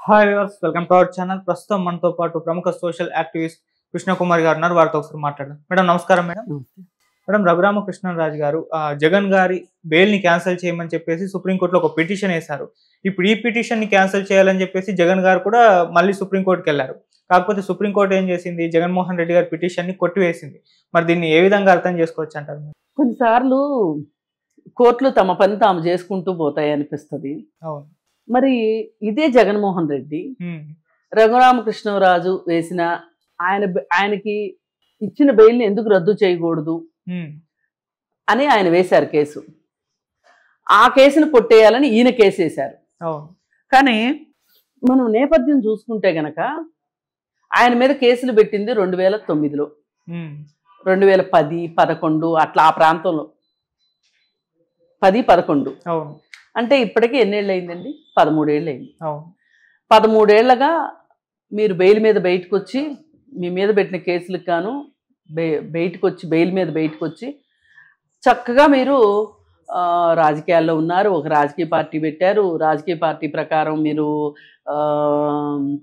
Hi viewers, welcome to our channel. ప్రస్తుతం మనతో పాటు ప్రముఖ సోషల్ యాక్టివిస్ట్ కృష్ణకుమారి గారు ఉన్నారు. వారితో ఒకసారి మాట్లాడదాం. మేడం నమస్కారం. మేడం రఘురామకృష్ణరాజు గారు జగన్ గారి బెయిల్ ని క్యాన్సిల్ చేయమని చెప్పేసి సుప్రీంకోర్టులో ఒక పిటిషన్ వేశారు. ఇప్పుడు ఈ పిటిషన్ ని క్యాన్సిల్ చేయాలని చెప్పేసి జగన్ గారు కూడా మళ్ళీ సుప్రీంకోర్టుకి వెళ్ళారు. కాకపోతే సుప్రీంకోర్టు ఏం చేసింది, జగన్మోహన్ రెడ్డి గారి పిటిషన్ ని కొట్టివేసింది. మరి దీన్ని ఏ విధంగా అర్థం చేసుకోవచ్చు అంటారు? కొన్నిసార్లు కోర్టులు తమ పని తాము చేసుకుంటూ పోతాయి అనిపిస్తుంది. అవును. మరి ఇదే జగన్మోహన్ రెడ్డి రఘురామకృష్ణరాజు వేసిన ఆయనకి ఇచ్చిన బెయిల్ని ఎందుకు రద్దు చేయకూడదు అని ఆయన వేశారు కేసు. ఆ కేసును కొట్టేయాలని ఈయన కేసు వేశారు. కానీ మనం నేపథ్యం చూసుకుంటే గనక ఆయన మీద కేసులు పెట్టింది 2009లో, 2010, 2011 అట్లా ఆ ప్రాంతంలో 10, 11. అంటే ఇప్పటికీ ఎన్నేళ్ళు అయిందండి? 13 ఏళ్ళు అయింది. 13 ఏళ్ళగా మీరు బెయిల్ మీద బయటకు వచ్చి, మీ మీద పెట్టిన కేసులకు గాను బయటకు వచ్చి, బెయిల్ మీద బయటకు వచ్చి చక్కగా మీరు రాజకీయాల్లో ఉన్నారు. ఒక రాజకీయ పార్టీ పెట్టారు. రాజకీయ పార్టీ ప్రకారం మీరు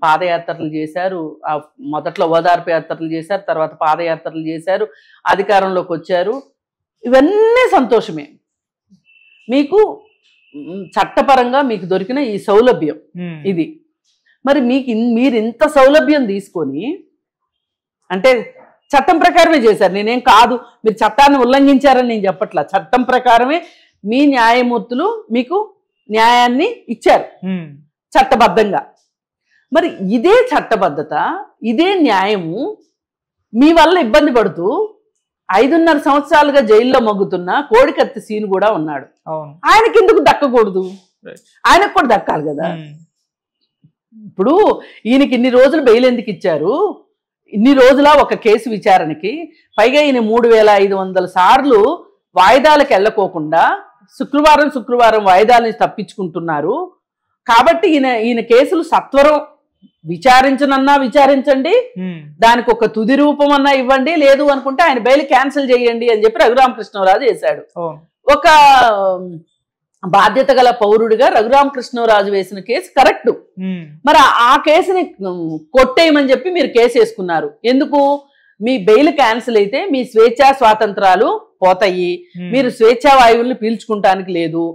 పాదయాత్రలు చేశారు. మొదట్లో ఓదార్పు యాత్రలు చేశారు, తర్వాత పాదయాత్రలు చేశారు, అధికారంలోకి వచ్చారు. ఇవన్నీ సంతోషమే. మీకు చట్టపరంగా మీకు దొరికిన ఈ సౌలభ్యం ఇది. మరి మీరు ఇంత సౌలభ్యం తీసుకొని, అంటే చట్టం ప్రకారమే చేశారు, నేనేం కాదు మీరు చట్టాన్ని ఉల్లంఘించారని నేను చెప్పట్లా. చట్టం ప్రకారమే మీ న్యాయమూర్తులు మీకు న్యాయాన్ని ఇచ్చారు చట్టబద్ధంగా. మరి ఇదే చట్టబద్ధత, ఇదే న్యాయము మీ వల్ల ఇబ్బంది పడుతూ 5.5 సంవత్సరాలుగా జైల్లో మగ్గుతున్న కోడికత్తి సీను కూడా ఉన్నాడు. ఆయనకి ఎందుకు దక్కకూడదు? ఆయనకు కూడా దక్కాలి కదా. ఇప్పుడు ఈయనకి ఇన్ని రోజులు బెయిల్ ఎందుకు ఇచ్చారు? ఇన్ని రోజుల ఒక కేసు విచారణకి పైగా ఈయన 3500 సార్లు వాయిదాలకు వెళ్ళకోకుండా శుక్రవారం వాయిదాలని తప్పించుకుంటున్నారు. కాబట్టి ఈయన కేసులు సత్వరం విచారించనన్నా విచారించండి, దానికి ఒక తుది రూపం అన్నా ఇవ్వండి, లేదు అనుకుంటే ఆయన బెయిల్ క్యాన్సిల్ చేయండి అని చెప్పి రఘురామకృష్ణరాజు చేశాడు. ఒక బాధ్యత గల పౌరుడిగా రఘురామకృష్ణరాజు వేసిన కేసు కరెక్ట్. మరి ఆ కేసుని కొట్టేయమని చెప్పి మీరు కేసు వేసుకున్నారు. ఎందుకు? మీ బెయిల్ క్యాన్సిల్ అయితే మీ స్వేచ్ఛా స్వాతంత్రాలు పోతాయి, మీరు స్వేచ్ఛా వాయువుల్ని పీల్చుకుంటానికి లేదు.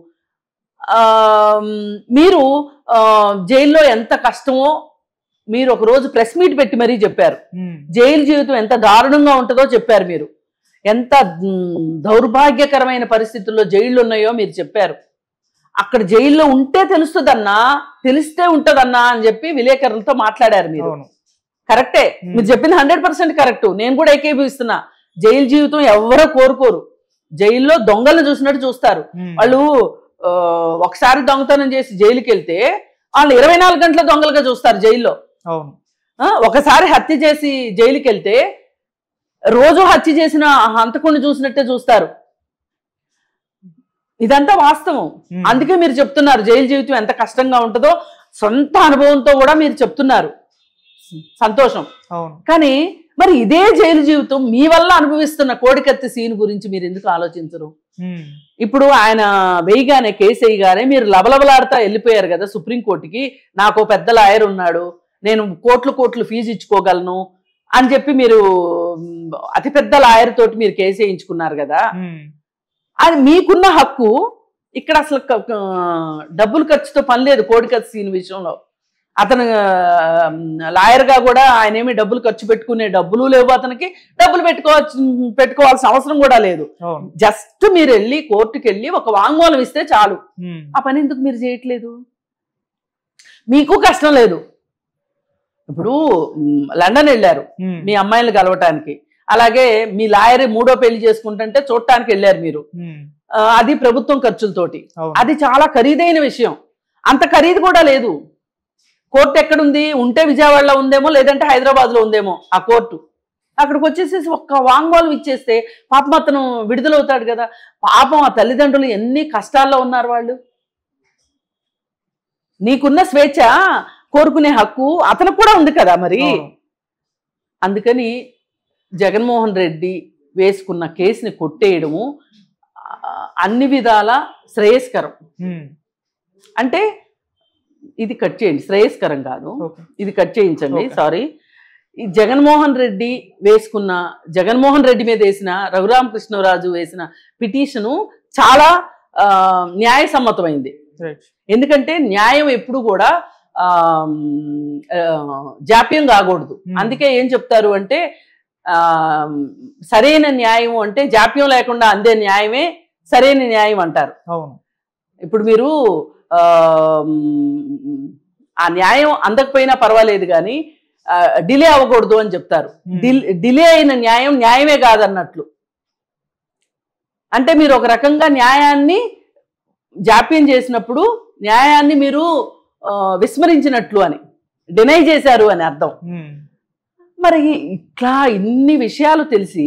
మీరు జైల్లో ఎంత కష్టమో మీరు ఒక రోజు ప్రెస్ మీట్ పెట్టి మరీ చెప్పారు. జైలు జీవితం ఎంత దారుణంగా ఉంటుందో చెప్పారు. మీరు ఎంత దౌర్భాగ్యకరమైన పరిస్థితుల్లో జైళ్ళు ఉన్నాయో మీరు చెప్పారు. అక్కడ జైల్లో ఉంటే తెలుస్తుందన్నా, తెలిస్తే ఉంటదన్నా అని చెప్పి విలేకరులతో మాట్లాడారు మీరు. కరెక్టే, మీరు చెప్పింది 100% కరెక్ట్. నేను కూడా ఏకీభవిస్తున్నా. జైలు జీవితం ఎవరో కోరుకోరు. జైల్లో దొంగలను చూసినట్టు చూస్తారు. వాళ్ళు ఒకసారి దొంగతనం చేసి జైలుకి వెళ్తే వాళ్ళు 24 గంటల దొంగలుగా చూస్తారు జైల్లో. ఒకసారి హత్య చేసి జైలుకి వెళ్తే రోజు హత్య చేసిన హంతకుడిని చూసినట్టే చూస్తారు. ఇదంతా వాస్తవం. అందుకే మీరు చెప్తున్నారు జైలు జీవితం ఎంత కష్టంగా ఉంటుందో సొంత అనుభవంతో కూడా మీరు చెప్తున్నారు. సంతోషం. కానీ మరి ఇదే జైలు జీవితం మీ వల్ల అనుభవిస్తున్న కోడికత్తి సీన్ గురించి మీరు ఎందుకు ఆలోచించరు? ఇప్పుడు ఆయన వేయగానే, కేసు వేయగానే మీరు లబలబలాడుతా వెళ్ళిపోయారు కదా సుప్రీంకోర్టుకి. నాకు పెద్ద లాయర్ ఉన్నాడు, నేను కోట్లు ఫీజు ఇచ్చుకోగలను అని చెప్పి మీరు అతిపెద్ద లాయర్ తోటి మీరు కేసు వేయించుకున్నారు కదా. అది మీకున్న హక్కు. ఇక్కడ అసలు డబ్బులు ఖర్చుతో పని లేదు కోడికత్తి సీన్ విషయంలో. అతను లాయర్గా కూడా ఆయన ఏమి డబ్బులు ఖర్చు పెట్టుకునే డబ్బులు లేవు, అతనికి డబ్బులు పెట్టుకోవాల్సిన అవసరం కూడా లేదు. జస్ట్ మీరు వెళ్ళి కోర్టుకి వెళ్ళి ఒక వాంగ్మూలం ఇస్తే చాలు. ఆ పని ఎందుకు మీరు చేయట్లేదు? మీకు కష్టం లేదు. ఇప్పుడు లండన్ వెళ్ళారు మీ అమ్మాయిలు కలవటానికి, అలాగే మీ లాయర్ 3వ పెళ్లి చేసుకుంటుంటే చూడటానికి వెళ్ళారు మీరు. అది ప్రభుత్వం ఖర్చులతోటి. అది చాలా ఖరీదైన విషయం. అంత ఖరీదు కూడా లేదు. కోర్టు ఎక్కడుంది? ఉంటే విజయవాడలో ఉందేమో, లేదంటే హైదరాబాద్లో ఉందేమో ఆ కోర్టు. అక్కడికి వచ్చేసేసి ఒక్క వాంగ్మూలం ఇచ్చేస్తే పాపం అతను విడుదలవుతాడు కదా. పాపం ఆ తల్లిదండ్రులు ఎన్ని కష్టాల్లో ఉన్నారు వాళ్ళు. నీకున్న స్వేచ్ఛ, కోరుకునే హక్కు అతనికి కూడా ఉంది కదా మరి. అందుకని జగన్మోహన్ రెడ్డి వేసుకున్న కేసుని కొట్టేయడము అన్ని విధాల శ్రేయస్కరం. అంటే ఇది కట్ చేయండి, శ్రేయస్కరం కాదు, ఇది కట్ చేయించండి. సారీ. ఈ జగన్మోహన్ రెడ్డి మీద వేసిన రఘురామకృష్ణరాజు వేసిన పిటిషను చాలా న్యాయసమ్మతమైంది. ఎందుకంటే న్యాయం ఎప్పుడు కూడా జాప్యం కాకూడదు. అందుకే ఏం చెప్తారు అంటే సరైన న్యాయం అంటే జాప్యం లేకుండా అందే న్యాయమే సరైన న్యాయం అంటారు. ఇప్పుడు మీరు ఆ న్యాయం అందకపోయినా పర్వాలేదు కానీ డిలే అవ్వకూడదు అని చెప్తారు. డిలే అయిన న్యాయం న్యాయమే కాదన్నట్లు. అంటే మీరు ఒక రకంగా న్యాయాన్ని జాప్యం చేసినప్పుడు న్యాయాన్ని మీరు విస్మరించినట్లు అని, డినై చేశారు అని అర్థం. మరి ఇట్లా ఇన్ని విషయాలు తెలిసి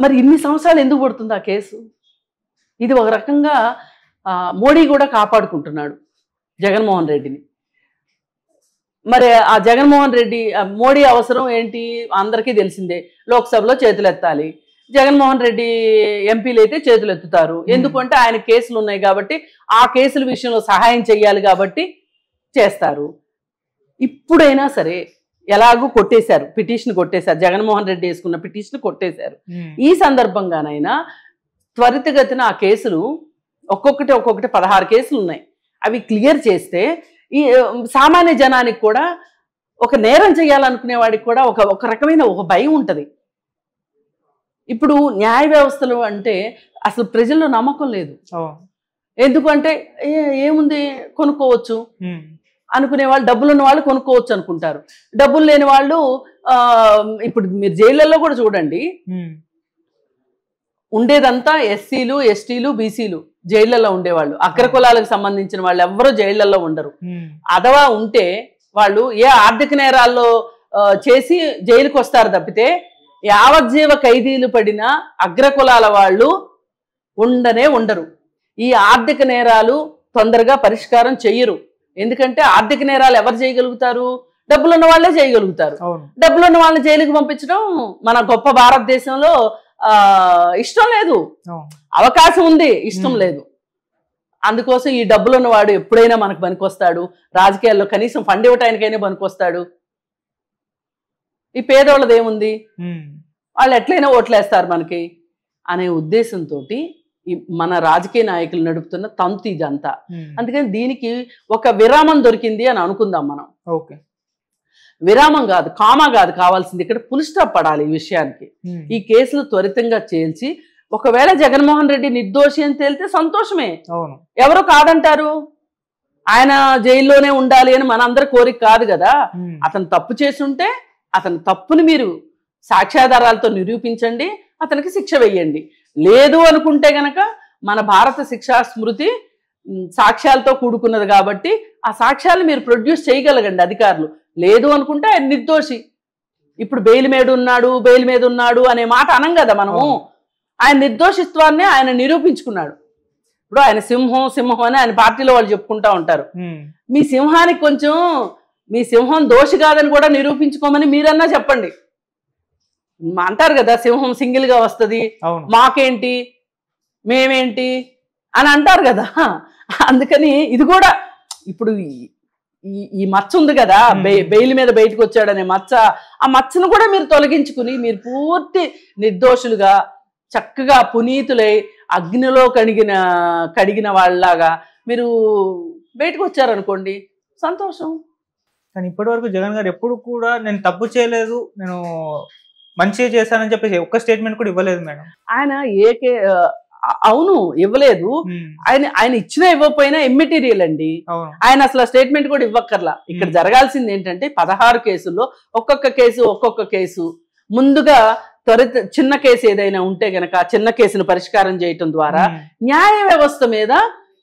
మరి ఇన్ని సంవత్సరాలు ఎందుకు పడుతుంది ఆ కేసు? ఇది ఒక రకంగా మోడీ కూడా కాపాడుకుంటున్నాడు జగన్మోహన్ రెడ్డిని. మరి ఆ జగన్మోహన్ రెడ్డి మోడీ అవసరం ఏంటి అందరికీ తెలిసిందే. లోక్సభలో చేతులు ఎత్తాలి. జగన్మోహన్ రెడ్డి ఎంపీలు అయితే చేతులు ఎత్తుతారు. ఎందుకంటే ఆయన కేసులు ఉన్నాయి కాబట్టి, ఆ కేసుల విషయంలో సహాయం చెయ్యాలి కాబట్టి చేస్తారు. ఇప్పుడైనా సరే ఎలాగూ కొట్టేశారు, పిటిషన్ కొట్టేశారు, జగన్మోహన్ రెడ్డి వేసుకున్న పిటిషన్ కొట్టేశారు. ఈ సందర్భంగానైనా త్వరితగతిన ఆ కేసులు ఒక్కొక్కటి 16 కేసులు ఉన్నాయి, అవి క్లియర్ చేస్తే ఈ సామాన్య జనానికి కూడా, ఒక నేరం చేయాలనుకునే వాడికి కూడా ఒక రకమైన ఒక భయం ఉంటుంది. ఇప్పుడు న్యాయ వ్యవస్థలు అంటే అసలు ప్రజల్లో నమ్మకం లేదు. ఎందుకంటే ఏముంది కొనుక్కోవచ్చు అనుకునే వాళ్ళు, డబ్బులున్న వాళ్ళు కొనుక్కోవచ్చు అనుకుంటారు. డబ్బులు లేని వాళ్ళు ఇప్పుడు మీరు జైళ్ళల్లో కూడా చూడండి, ఉండేదంతా ఎస్సీలు, ఎస్టీలు, బీసీలు జైళ్లలో ఉండేవాళ్ళు. అగ్రకులాలకు సంబంధించిన వాళ్ళు ఎవ్వరూ జైళ్లలో ఉండరు. అథవా ఉంటే వాళ్ళు ఏ ఆర్థిక నేరాల్లో చేసి జైలుకి వస్తారు తప్పితే, యావజ్జీవ ఖైదీలు పడిన అగ్రకులాల వాళ్ళు ఉండరు. ఈ ఆర్థిక నేరాలు తొందరగా పరిష్కారం చెయ్యరు. ఎందుకంటే ఆర్థిక నేరాలు ఎవరు చేయగలుగుతారు? డబ్బులున్న వాళ్ళే చేయగలుగుతారు. డబ్బులున్న వాళ్ళని జైలుకి పంపించడం మన గొప్ప భారతదేశంలో ఇష్టం లేదు. అవకాశం ఉంది, ఇష్టం లేదు. అందుకోసం ఈ డబ్బులున్న వాడు ఎప్పుడైనా మనకు పనికొస్తాడు. రాజకీయాల్లో కనీసం ఫండ్ ఇవ్వటానికైనా పనికొస్తాడు. ఈ పేదోళ్ళది ఏముంది, వాళ్ళు ఎట్లయినా ఓట్లేస్తారు మనకి అనే ఉద్దేశంతో మన రాజకీయ నాయకులు నడుపుతున్న తంతు ఇదంతా. అందుకని దీనికి ఒక విరామం దొరికింది అని అనుకుందాం మనం. విరామం కాదు, కామా కాదు కావాల్సింది, ఇక్కడ ఫుల్ స్టాప్ పడాలి ఈ విషయానికి. ఈ కేసులు త్వరితంగా చేల్చి, ఒకవేళ జగన్మోహన్ రెడ్డి నిర్దోషి అని తేలితే సంతోషమే, ఎవరు కాదంటారు. ఆయన జైల్లోనే ఉండాలి అని మనందరి కోరిక కాదు కదా. అతను తప్పు చేస్తుంటే అతని తప్పుని మీరు సాక్ష్యాధారాలతో నిరూపించండి, అతనికి శిక్ష వేయండి. లేదు అనుకుంటే గనక మన భారత శిక్షా స్మృతి సాక్ష్యాలతో కూడుకున్నది కాబట్టి ఆ సాక్ష్యాలు మీరు ప్రొడ్యూస్ చేయగలగండి అధికారులు. లేదు అనుకుంటే ఆయన నిర్దోషి. ఇప్పుడు బెయిల్ మీద ఉన్నాడు అనే మాట అనం కదా మనము. ఆయన నిర్దోషిత్వాన్ని ఆయన నిరూపించుకున్నాడు. ఇప్పుడు ఆయన సింహం అని ఆయన పార్టీలో వాళ్ళు చెప్పుకుంటా ఉంటారు. మీ సింహానికి కొంచెం, మీ సింహం దోషి కాదని కూడా నిరూపించుకోమని మీరన్నా చెప్పండి. అంటారు కదా, సింహం సింగిల్ గా వస్తుంది, మాకేంటి మేమేంటి అని అంటారు కదా. అందుకని ఇది కూడా ఇప్పుడు ఈ మచ్చ ఉంది కదా, బెయిల్ మీద బయటకు వచ్చాడనే మచ్చ, ఆ మచ్చను కూడా మీరు తొలగించుకుని మీరు పూర్తి నిర్దోషులుగా చక్కగా పునీతులై అగ్నిలో కడిగిన వాళ్ళలాగా మీరు బయటకు వచ్చారనుకోండి, సంతోషం. కానీ ఇప్పటి వరకు జగన్ గారు ఎప్పుడు కూడా నేను తప్పు చేయలేదు, నేను మంచిగా చేశానని చెప్పేసి ఒక్క స్టేట్మెంట్ కూడా ఇవ్వలేదు మేడం. ఆయన అవును ఇవ్వలేదు. ఆయన ఇచ్చినా ఇవ్వకపోయినా ఇమ్మెటీరియల్ అండి. ఆయన అసలు స్టేట్మెంట్ కూడా ఇవ్వక్కర్లా. ఇక్కడ జరగాల్సింది ఏంటంటే 16 కేసుల్లో ఒక్కొక్క కేసు ముందుగా చిన్న కేసు ఏదైనా ఉంటే గనక చిన్న కేసును పరిష్కారం చేయటం ద్వారా న్యాయ వ్యవస్థ మీద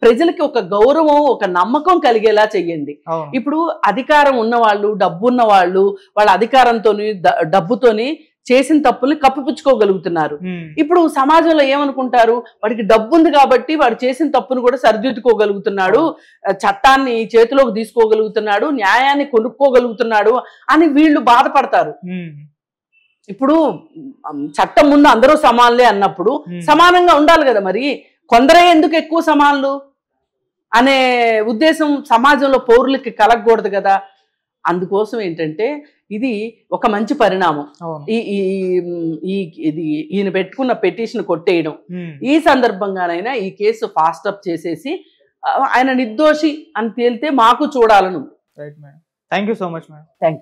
ప్రజలకి ఒక గౌరవం, ఒక నమ్మకం కలిగేలా చెయ్యండి. ఇప్పుడు అధికారం ఉన్నవాళ్ళు, డబ్బున్న వాళ్ళు, వాళ్ళ అధికారంతోని డబ్బుతోని చేసిన తప్పుల్ని కప్పిపుచ్చుకోగలుగుతున్నారు. ఇప్పుడు సమాజంలో ఏమనుకుంటారు, వాడికి డబ్బు ఉంది కాబట్టి వాడు చేసిన తప్పును కూడా సరిదిద్దుకోగలుగుతున్నాడు, చట్టాన్ని చేతిలోకి తీసుకోగలుగుతున్నాడు, న్యాయాన్ని కొనుక్కోగలుగుతున్నాడు అని వీళ్ళు బాధపడతారు. ఇప్పుడు చట్టం ముందు అందరూ సమానులే అన్నప్పుడు సమానంగా ఉండాలి కదా. మరి కొందరే ఎందుకు ఎక్కువ సమానులు? అనే ఉద్దేశం సమాజంలో పౌరులకి కలగకూడదు కదా. అందుకోసం ఏంటంటే ఇది ఒక మంచి పరిణామం. ఇది ఈయన పెట్టుకున్న పిటిషన్ కొట్టేయడం, ఈ సందర్భంగానైనా ఈ కేసు ఫాస్ట్ అప్ చేసేసి ఆయన నిర్దోషి అని తేలితే మాకు చూడాలని ఉంది. Right madam, thank you so much madam. Thank you.